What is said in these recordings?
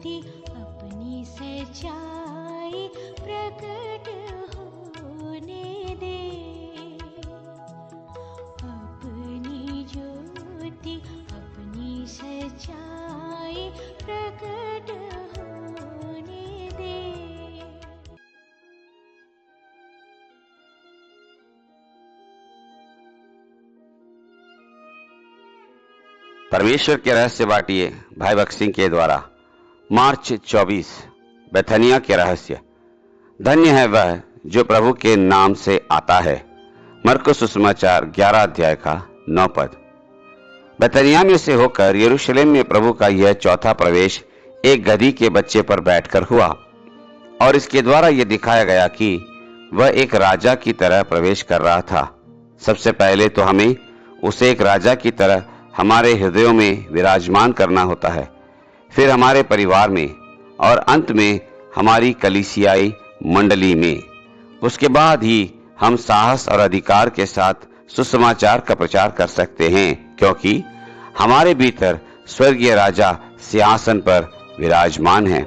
ज्योति अपनी सच्चाई प्रकट होने दे। अपनी ज्योति अपनी सच्चाई प्रकट होने दे। परमेश्वर के रहस्य बाटिए भाई भक्त सिंह के द्वारा। मार्च 24, बेथनिया के रहस्य। धन्य है वह जो प्रभु के नाम से आता है। मरकुस सुसमाचार 11 अध्याय का 9 पद। बेथनिया में से होकर यरूशलेम में प्रभु का यह चौथा प्रवेश एक गधी के बच्चे पर बैठकर हुआ, और इसके द्वारा यह दिखाया गया कि वह एक राजा की तरह प्रवेश कर रहा था। सबसे पहले तो हमें उसे एक राजा की तरह हमारे हृदयों में विराजमान करना होता है, फिर हमारे परिवार में, और अंत में हमारी कलीसियाई मंडली में। उसके बाद ही हम साहस और अधिकार के साथ सुसमाचार का प्रचार कर सकते हैं, क्योंकि हमारे भीतर स्वर्गीय राजा सिंहासन पर विराजमान है।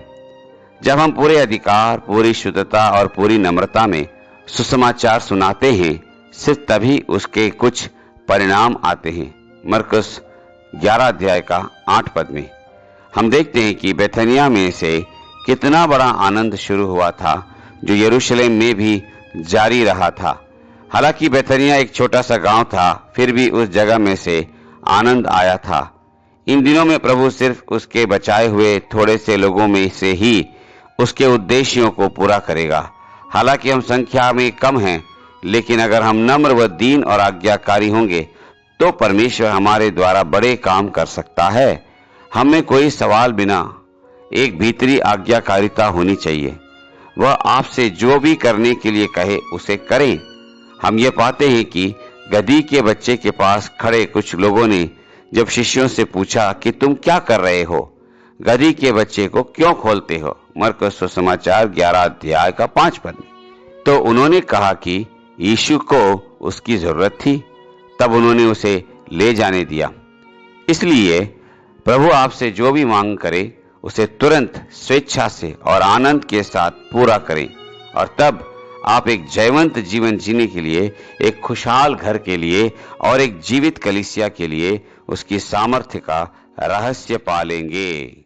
जब हम पूरे अधिकार, पूरी शुद्धता और पूरी नम्रता में सुसमाचार सुनाते हैं, सिर्फ तभी उसके कुछ परिणाम आते हैं। मरकुस 11 अध्याय का 8 पद में हम देखते हैं कि बेथनिया में से कितना बड़ा आनंद शुरू हुआ था, जो यरूशलेम में भी जारी रहा था। हालांकि बेथनिया एक छोटा सा गांव था, फिर भी उस जगह में से आनंद आया था। इन दिनों में प्रभु सिर्फ उसके बचाए हुए थोड़े से लोगों में से ही उसके उद्देश्यों को पूरा करेगा। हालांकि हम संख्या में कम हैं, लेकिन अगर हम नम्र व दीन और आज्ञाकारी होंगे तो परमेश्वर हमारे द्वारा बड़े काम कर सकता है। हमें कोई सवाल बिना एक भीतरी आज्ञाकारिता होनी चाहिए। वह आपसे जो भी करने के लिए कहे उसे करें। हम ये पाते हैं कि गधी के बच्चे के पास खड़े कुछ लोगों ने जब शिष्यों से पूछा कि तुम क्या कर रहे हो, गधी के बच्चे को क्यों खोलते हो, मरकुस सुसमाचार 11 अध्याय का 5 पद, तो उन्होंने कहा कि यीशु को उसकी जरूरत थी, तब उन्होंने उसे ले जाने दिया। इसलिए प्रभु आपसे जो भी मांग करे उसे तुरंत स्वेच्छा से और आनंद के साथ पूरा करें, और तब आप एक जयवंत जीवन जीने के लिए, एक खुशहाल घर के लिए और एक जीवित कलीसिया के लिए उसकी सामर्थ्य का रहस्य पालेंगे।